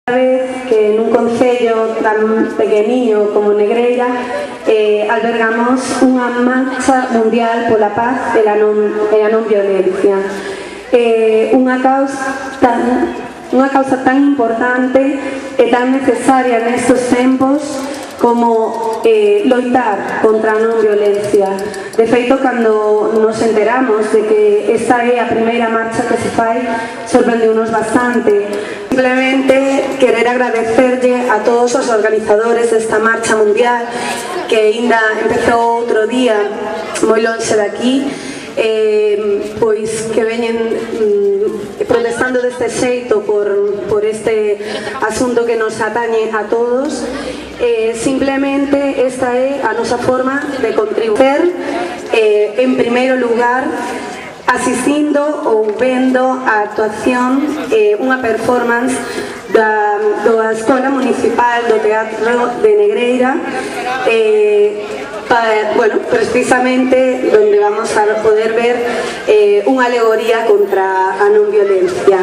Que nun concello tan pequeniño como Negreira albergamos unha marcha mundial pola paz e a non violencia, unha causa tan importante e tan necesaria nestes tempos como loitar contra a non violencia. De feito, cando nos enteramos de que esta é a primeira marcha que se fai, sorprendeu-nos bastante. Simplemente querer agradecerlle a todos os organizadores desta marcha mundial, que ainda empezou outro día moi lonxe daqui, pois que veñen protestando deste xeito por este asunto que nos atañe a todos. Simplemente esta é a nosa forma de contribuir, en primeiro lugar asistindo ou vendo a actuación, unha performance da Escola Municipal do Teatro de Negreira, precisamente donde vamos a poder ver unha alegoría contra a non violencia.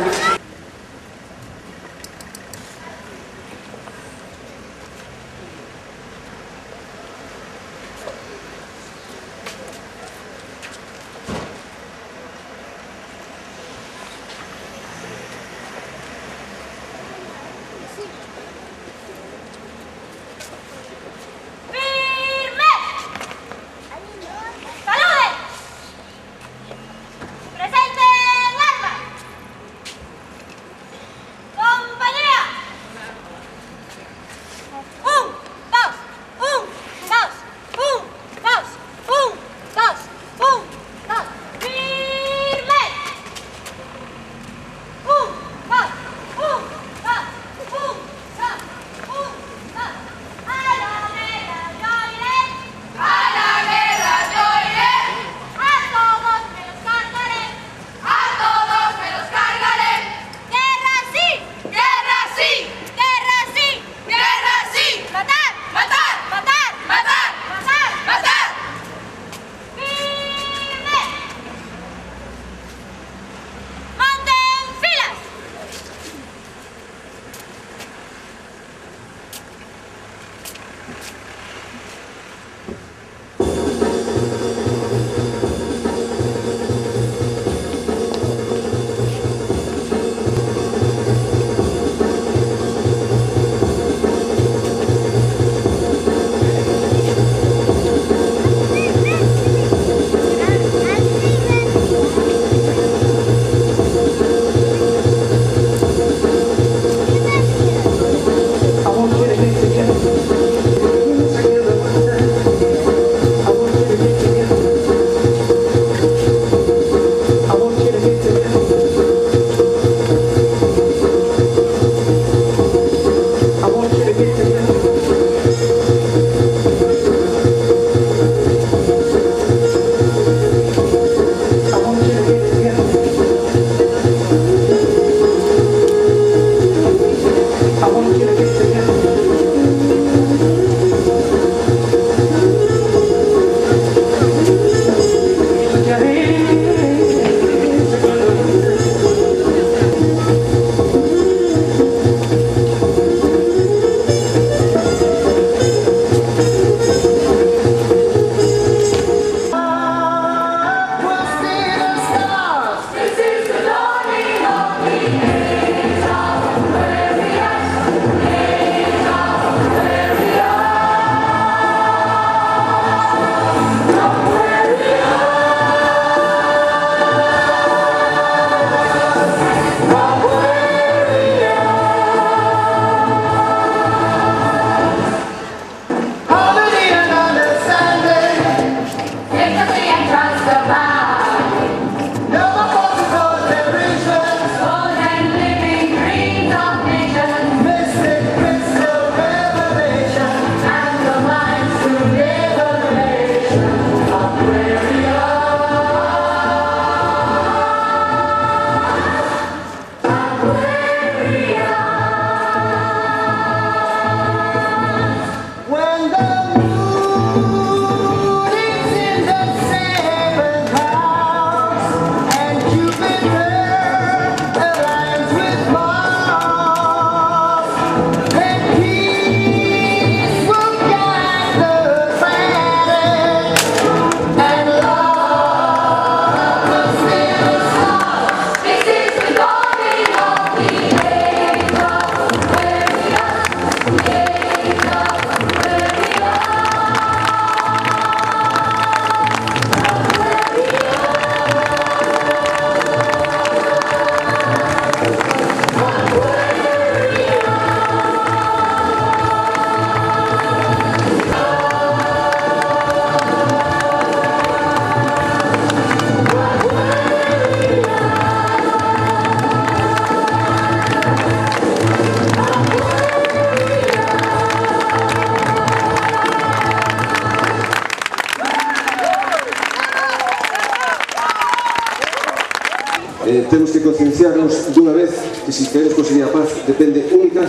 Temos que concienciarnos dunha vez que se queremos conseguir a paz depende única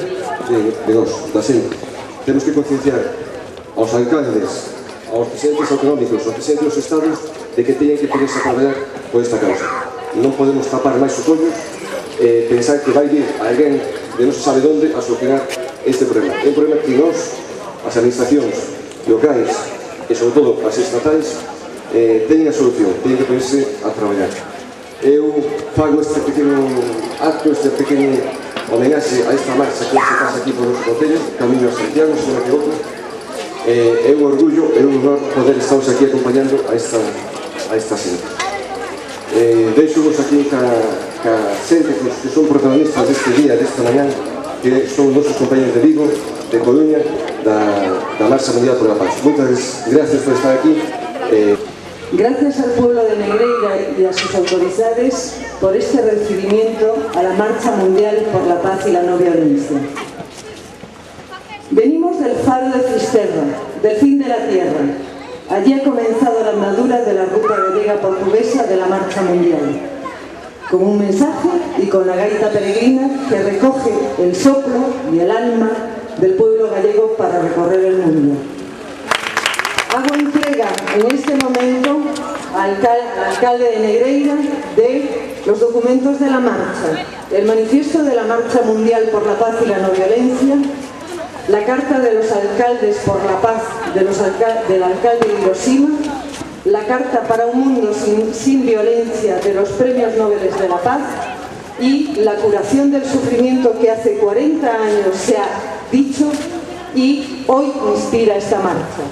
de nós, da xente. Temos que concienciar aos alcaldes, aos presidentes autonómicos, aos presidentes dos estados de que teñen que ponerse a traballar por esta causa. Non podemos tapar máis os ollos e pensar que vai vir alguén de non se sabe onde a solucionar este problema. É un problema que nós, as administracións locais e sobre todo as estatais, teñen a solución, teñen que ponerse a traballar. Eu fago este pequeno acto, este pequeno homenaxe a esta marcha que se pasa aquí por noso concello, Camiño a Santiago, se non me equivoco. É un orgullo, é un honor poder estaros aquí acompañando a esta xente. Deixo-vos aquí ca xente que son protagonistas deste día, desta mañán, que son nosos compañeros de Vigo, de Coruña, da Marcha Mundial por la Paz. Moitas gracias por estar aquí. Gracias al pueblo de Negreira y a sus autoridades por este recibimiento a la Marcha Mundial por la Paz y la No Violencia. Venimos del faro de Fisterra, del fin de la tierra. Allí ha comenzado la andadura de la ruta gallega portuguesa de la Marcha Mundial, con un mensaje y con la gaita peregrina que recoge el soplo y el alma del pueblo gallego para recorrer el mundo. Hago entrega en este momento al alcalde de Negreira de los documentos de la marcha, el manifiesto de la Marcha Mundial por la Paz y la No Violencia, la carta de los alcaldes por la paz del alcalde de Hiroshima, la carta para un mundo sin violencia de los premios Nobel de la Paz y la curación del sufrimiento que hace 40 años se ha dicho y hoy inspira esta marcha.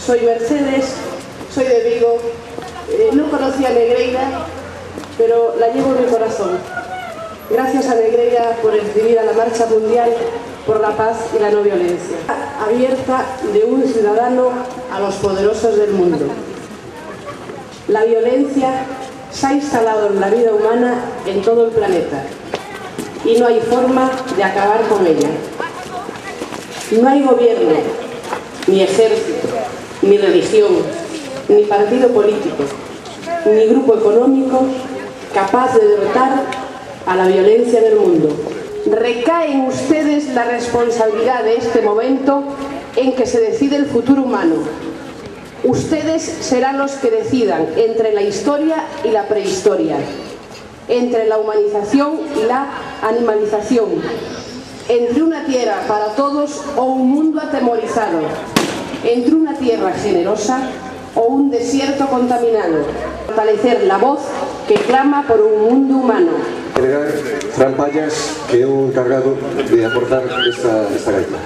Soy Mercedes, soy de Vigo, no conocía Negreira, pero la llevo en mi corazón. Gracias a Negreira por recibir a la Marcha Mundial por la Paz y la No Violencia, abierta de un ciudadano a los poderosos del mundo. La violencia se ha instalado en la vida humana en todo el planeta y no hay forma de acabar con ella. No hay gobierno, ni ejército, ni religión, ni partido político, ni grupo económico capaz de derrotar a la violencia del mundo. Recae en ustedes la responsabilidad de este momento en que se decide el futuro humano. Ustedes serán los que decidan entre la historia y la prehistoria, entre la humanización y la animalización, entre una tierra para todos o un mundo atemorizado, entre una tierra generosa o un desierto contaminado. Fortalecer la voz que clama por un mundo humano. Fran Payas, que é o encargado de aportar esta gaita.